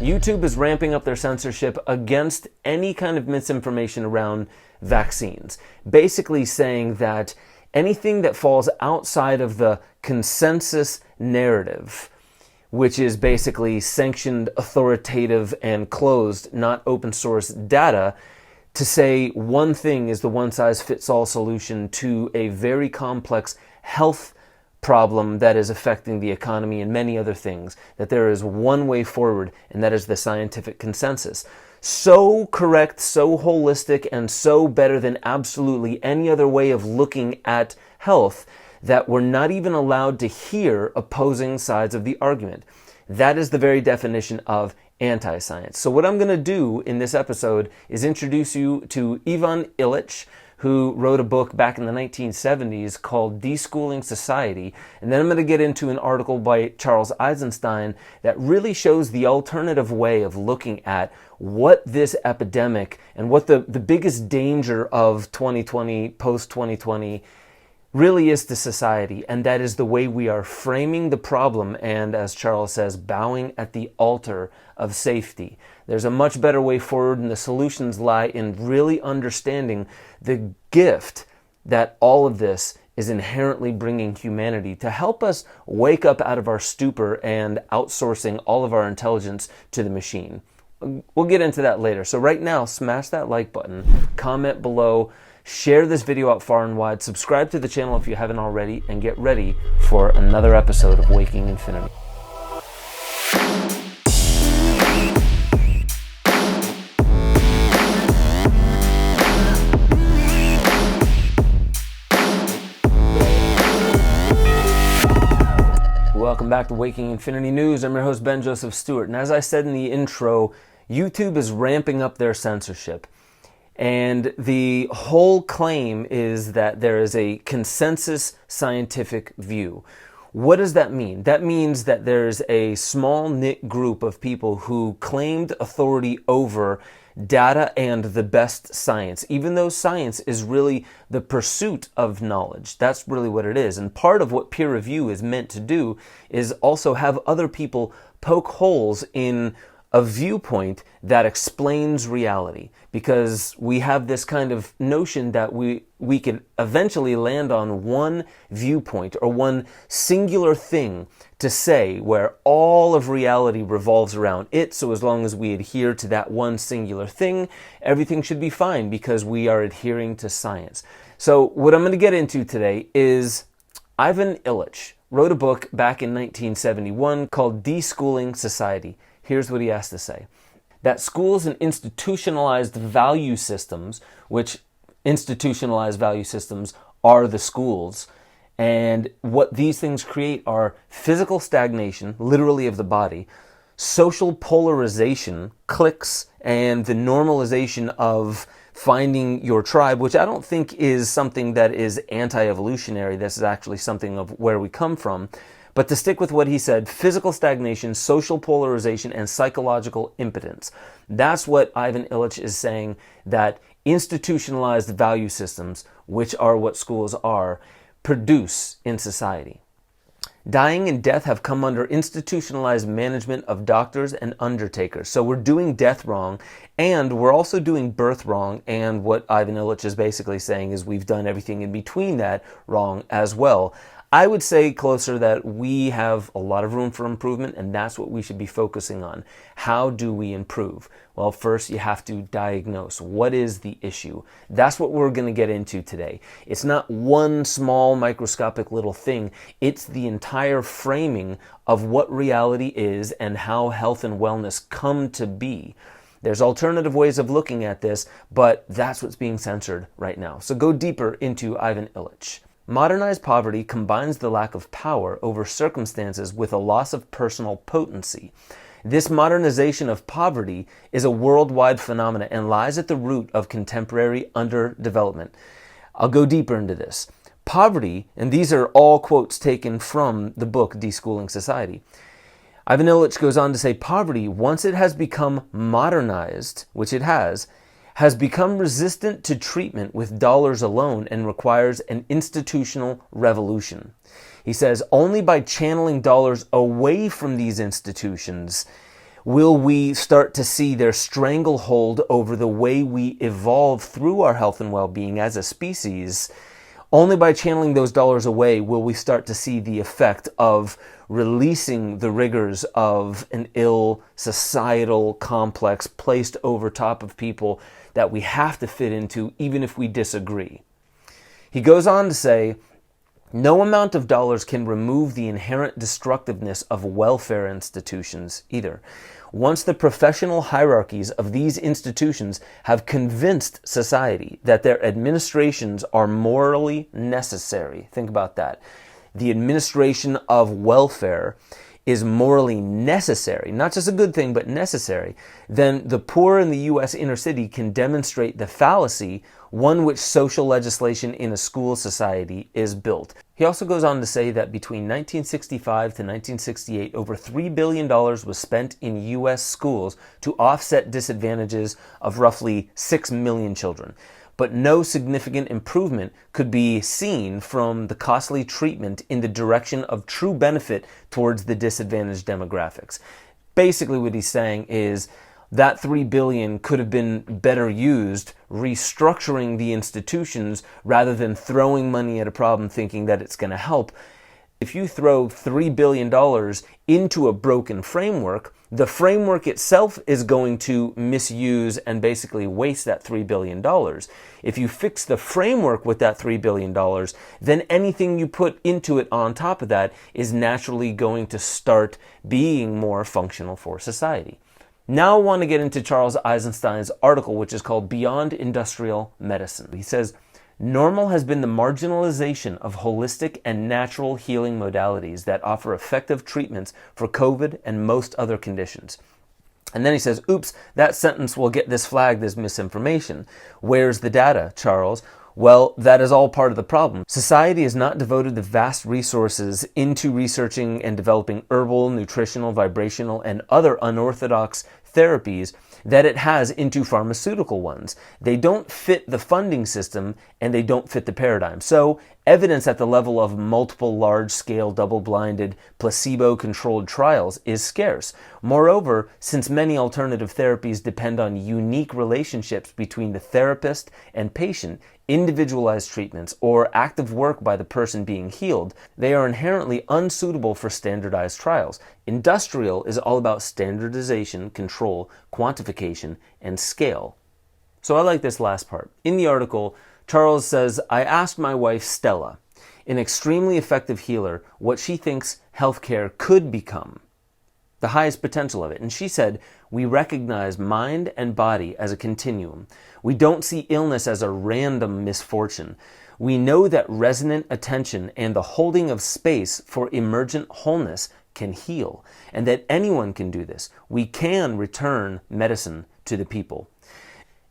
YouTube is ramping up their censorship against any kind of misinformation around vaccines, basically saying that anything that falls outside of the consensus narrative, which is basically sanctioned, authoritative, and closed, not open source data, to say one thing is the one-size-fits-all solution to a very complex health problem that is affecting the economy and many other things, that there is one way forward, and that is the scientific consensus. So correct, so holistic, and so better than absolutely any other way of looking at health that we're not even allowed to hear opposing sides of the argument. That is the very definition of anti-science. So what I'm going to do in this episode is introduce you to Ivan Illich, who wrote a book back in the 1970s called Deschooling Society. And then I'm going to get into an article by Charles Eisenstein that really shows the alternative way of looking at what this epidemic and what the biggest danger of 2020, post-2020, really is to society, and that is the way we are framing the problem and, as Charles says, bowing at the altar of safety. There's a much better way forward, and the solutions lie in really understanding the gift that all of this is inherently bringing humanity to help us wake up out of our stupor and outsourcing all of our intelligence to the machine. We'll get into that later. So right now, smash that like button, comment below, share this video out far and wide, subscribe to the channel if you haven't already, and get ready for another episode of Waking Infinity. Welcome back to Waking Infinity News. I'm your host, Ben Joseph Stewart. And as I said in the intro, YouTube is ramping up their censorship. And the whole claim is that there is a consensus scientific view. What does that mean? That means that there's a small knit group of people who claimed authority over data and the best science, even though science is really the pursuit of knowledge. That's really what it is. And part of what peer review is meant to do is also have other people poke holes in a viewpoint that explains reality, because we have this kind of notion that we could eventually land on one viewpoint or one singular thing to say where all of reality revolves around it. So as long as we adhere to that one singular thing, everything should be fine because we are adhering to science. So what I'm going to get into today is Ivan Illich wrote a book back in 1971 called Deschooling Society. Here's what he has to say. That schools and institutionalized value systems, which institutionalized value systems are the schools, and what these things create are physical stagnation, literally of the body, social polarization, cliques, and the normalization of finding your tribe, which I don't think is something that is anti-evolutionary. This is actually something of where we come from. But to stick with what he said, physical stagnation, social polarization, and psychological impotence. That's what Ivan Illich is saying, that institutionalized value systems, which are what schools are, produce in society. Dying and death have come under institutionalized management of doctors and undertakers. So we're doing death wrong, and we're also doing birth wrong, and what Ivan Illich is basically saying is we've done everything in between that wrong as well. I would say closer that we have a lot of room for improvement, and that's what we should be focusing on. How do we improve? Well, first you have to diagnose. What is the issue? That's what we're going to get into today. It's not one small microscopic little thing. It's the entire framing of what reality is and how health and wellness come to be. There's alternative ways of looking at this, but that's what's being censored right now. So go deeper into Ivan Illich. Modernized poverty combines the lack of power over circumstances with a loss of personal potency. This modernization of poverty is a worldwide phenomenon and lies at the root of contemporary underdevelopment. I'll go deeper into this. Poverty, and these are all quotes taken from the book Deschooling Society. Ivan Illich goes on to say, poverty, once it has become modernized, which it has become resistant to treatment with dollars alone and requires an institutional revolution. He says, only by channeling dollars away from these institutions Will we start to see their stranglehold over the way we evolve through our health and well-being as a species? Only by channeling those dollars away will we start to see the effect of releasing the rigors of an ill societal complex placed over top of people that we have to fit into even if we disagree. He goes on to say, no amount of dollars can remove the inherent destructiveness of welfare institutions either. Once the professional hierarchies of these institutions have convinced society that their administrations are morally necessary, think about that. The administration of welfare is morally necessary, not just a good thing, but necessary, then the poor in the U.S. inner city can demonstrate the fallacy, one which social legislation in a school society is built. He also goes on to say that between 1965 to 1968, over $3 billion was spent in U.S. schools to offset disadvantages of roughly 6 million children. But no significant improvement could be seen from the costly treatment in the direction of true benefit towards the disadvantaged demographics. Basically what he's saying is that $3 billion could have been better used restructuring the institutions rather than throwing money at a problem thinking that it's going to help. If you throw $3 billion into a broken framework, the framework itself is going to misuse and basically waste that $3 billion. If you fix the framework with that $3 billion, then anything you put into it on top of that is naturally going to start being more functional for society. Now I want to get into Charles Eisenstein's article, which is called Beyond Industrial Medicine. He says, normal has been the marginalization of holistic and natural healing modalities that offer effective treatments for COVID and most other conditions. And then he says, oops, that sentence will get this flagged as misinformation. Where's the data, Charles? Well, that is all part of the problem. Society has not devoted the vast resources into researching and developing herbal, nutritional, vibrational, and other unorthodox therapies that it has into pharmaceutical ones. They don't fit the funding system and they don't fit the paradigm. So evidence at the level of multiple large-scale, double-blinded, placebo-controlled trials is scarce. Moreover, since many alternative therapies depend on unique relationships between the therapist and patient, individualized treatments, or active work by the person being healed, they are inherently unsuitable for standardized trials. Industrial is all about standardization, control, quantification, and scale. So I like this last part. In the article, Charles says, I asked my wife Stella, an extremely effective healer, what she thinks healthcare could become, the highest potential of it. And she said, we recognize mind and body as a continuum. We don't see illness as a random misfortune. We know that resonant attention and the holding of space for emergent wholeness can heal, and that anyone can do this. We can return medicine to the people.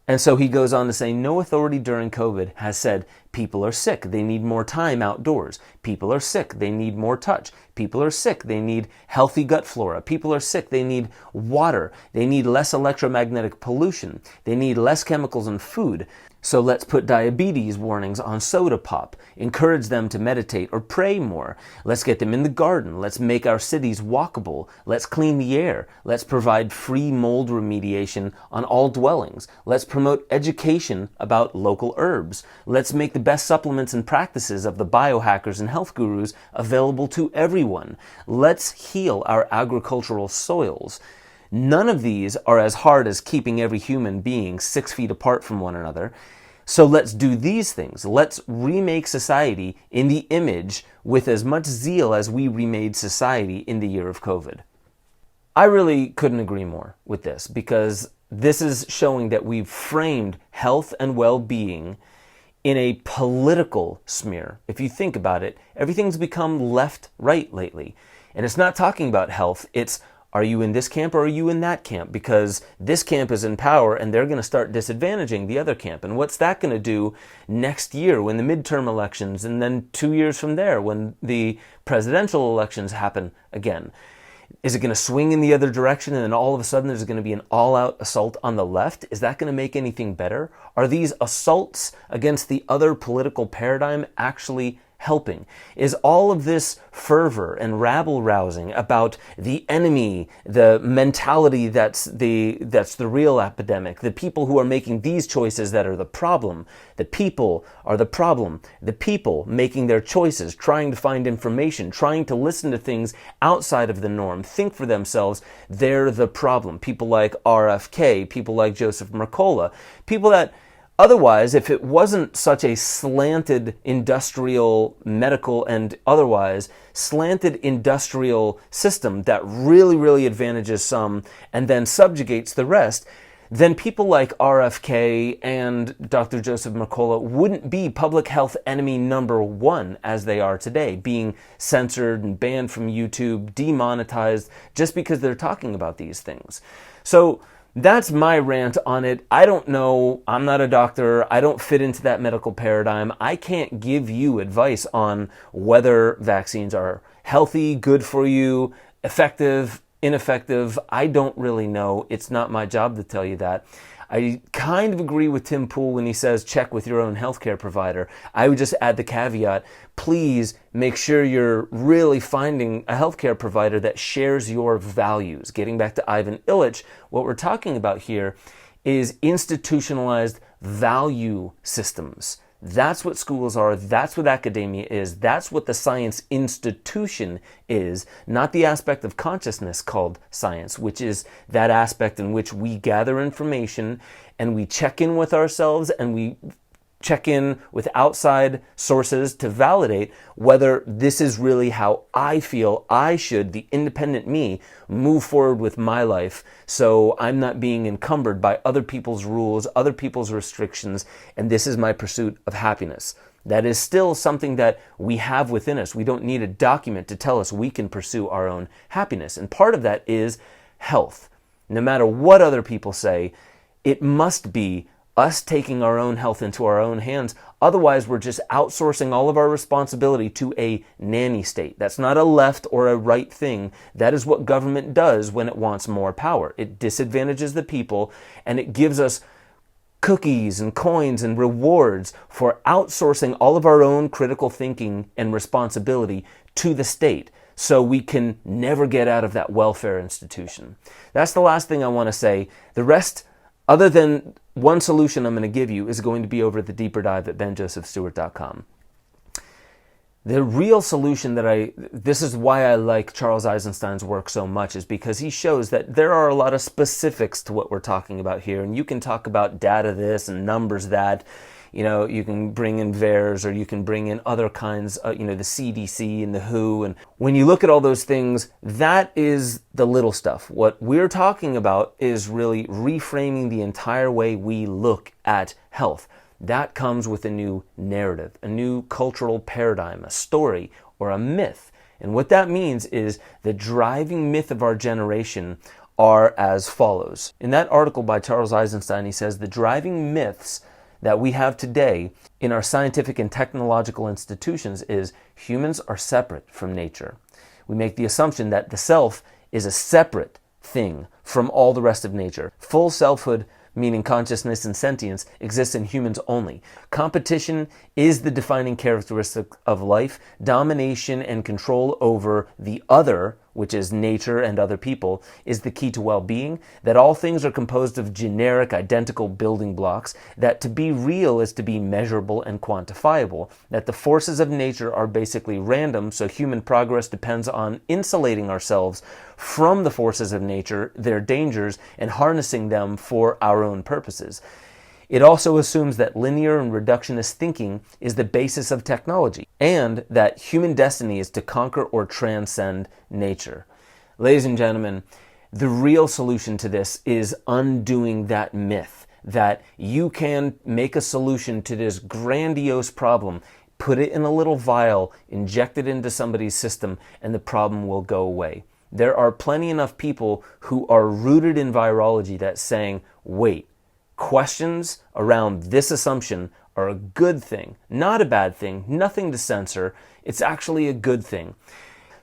And so he goes on to say, no authority during COVID has said, people are sick, they need more time outdoors. People are sick, they need more touch. People are sick, they need healthy gut flora. People are sick, they need water. They need less electromagnetic pollution. They need less chemicals in food. So let's put diabetes warnings on soda pop, encourage them to meditate or pray more. Let's get them in the garden. Let's make our cities walkable. Let's clean the air. Let's provide free mold remediation on all dwellings. Let's promote education about local herbs. Let's make the best supplements and practices of the biohackers and health gurus available to everyone. Let's heal our agricultural soils. None of these are as hard as keeping every human being 6 feet apart from one another. So let's do these things. Let's remake society in the image with as much zeal as we remade society in the year of COVID. I really couldn't agree more with this, because this is showing that we've framed health and well-being in a political smear. If you think about it, everything's become left-right lately. And it's not talking about health, it's are you in this camp or are you in that camp? Because this camp is in power and they're going to start disadvantaging the other camp. And what's that going to do next year when the midterm elections, and then 2 years from there when the presidential elections happen again? Is it going to swing in the other direction and then all of a sudden there's going to be an all-out assault on the left? Is that going to make anything better? Are these assaults against the other political paradigm actually helping? Is all of this fervor and rabble-rousing about the enemy, the mentality that's the real epidemic, the people who are making these choices that are the problem? The people are the problem. The people making their choices, trying to find information, trying to listen to things outside of the norm, think for themselves, they're the problem. People like RFK, people like Joseph Mercola, people that otherwise, if it wasn't such a slanted industrial, medical, and otherwise slanted industrial system that really, really advantages some and then subjugates the rest, then people like RFK and Dr. Joseph Mercola wouldn't be public health enemy number one as they are today, being censored and banned from YouTube, demonetized, just because they're talking about these things. So that's my rant on it. I don't know. I'm not a doctor. I don't fit into that medical paradigm. I can't give you advice on whether vaccines are healthy, good for you, effective, ineffective. I don't really know. It's not my job to tell you that. I kind of agree with Tim Pool when he says check with your own healthcare provider. I would just add the caveat, please make sure you're really finding a healthcare provider that shares your values. Getting back to Ivan Illich, what we're talking about here is institutionalized value systems. That's what schools are. That's what academia is. That's what the science institution is, not the aspect of consciousness called science, which is that aspect in which we gather information and we check in with ourselves and we check in with outside sources to validate whether this is really how I feel I should, the independent me, move forward with my life so I'm not being encumbered by other people's rules, other people's restrictions, and this is my pursuit of happiness. That is still something that we have within us. We don't need a document to tell us we can pursue our own happiness. And part of that is health. No matter what other people say, it must be us taking our own health into our own hands. Otherwise, we're just outsourcing all of our responsibility to a nanny state. That's not a left or a right thing. That is what government does when it wants more power. It disadvantages the people and it gives us cookies and coins and rewards for outsourcing all of our own critical thinking and responsibility to the state, so we can never get out of that welfare institution. That's the last thing I want to say. The rest, other than one solution I'm going to give you, is going to be over at the deeper dive at benjosephstewart.com. The real solution this is why I like Charles Eisenstein's work so much, is because he shows that there are a lot of specifics to what we're talking about here. And you can talk about data this and numbers that. You know, you can bring in VAERS or you can bring in other kinds, the CDC and the WHO. And when you look at all those things, that is the little stuff. What we're talking about is really reframing the entire way we look at health. That comes with a new narrative, a new cultural paradigm, a story, or a myth. And what that means is the driving myth of our generation are as follows. In that article by Charles Eisenstein, he says the driving myths that we have today in our scientific and technological institutions is humans are separate from nature. We make the assumption that the self is a separate thing from all the rest of nature. Full selfhood, meaning consciousness and sentience, exists in humans only. Competition is the defining characteristic of life. Domination and control over the other, which is nature and other people, is the key to well-being. That all things are composed of generic, identical building blocks. That to be real is to be measurable and quantifiable. That the forces of nature are basically random, so human progress depends on insulating ourselves from the forces of nature, their dangers, and harnessing them for our own purposes. It also assumes that linear and reductionist thinking is the basis of technology, and that human destiny is to conquer or transcend nature. Ladies and gentlemen, the real solution to this is undoing that myth, that you can make a solution to this grandiose problem, put it in a little vial, inject it into somebody's system, and the problem will go away. There are plenty enough people who are rooted in virology that's saying, wait, questions around this assumption are a good thing, not a bad thing, nothing to censor. It's actually a good thing.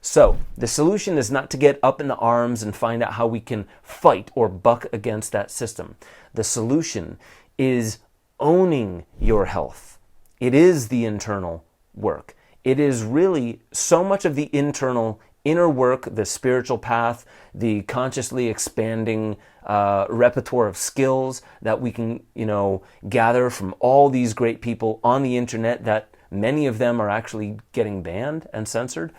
So the solution is not to get up in arms and find out how we can fight or buck against that system. The solution is owning your health. It is the internal work. It is really so much of the inner work, the spiritual path, the consciously expanding repertoire of skills that we can, gather from all these great people on the internet, that many of them are actually getting banned and censored.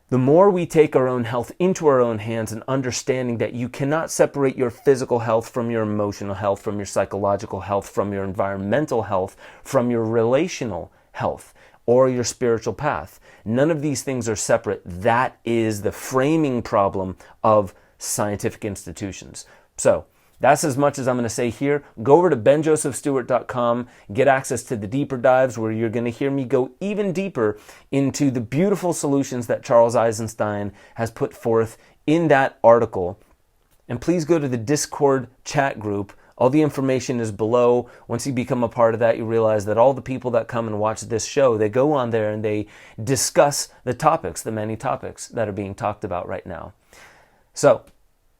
The more we take our own health into our own hands and understanding that you cannot separate your physical health from your emotional health, from your psychological health, from your environmental health, from your relational health, or your spiritual path. None of these things are separate. That is the framing problem of scientific institutions. So that's as much as I'm going to say here. Go over to benjosephstewart.com, get access to the deeper dives where you're going to hear me go even deeper into the beautiful solutions that Charles Eisenstein has put forth in that article. And please go to the Discord chat group. All the information is below. Once you become a part of that, you realize that all the people that come and watch this show, they go on there and they discuss the topics, the many topics that are being talked about right now. So,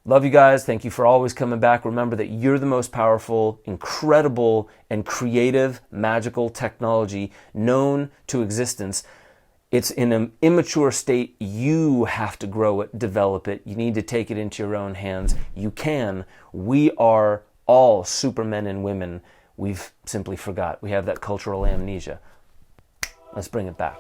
love you guys. Thank you for always coming back. Remember that you're the most powerful, incredible, and creative, magical technology known to existence. It's in an immature state. You have to grow it, develop it. You need to take it into your own hands. You can. We are all supermen and women. We've simply forgot. We have that cultural amnesia. Let's bring it back.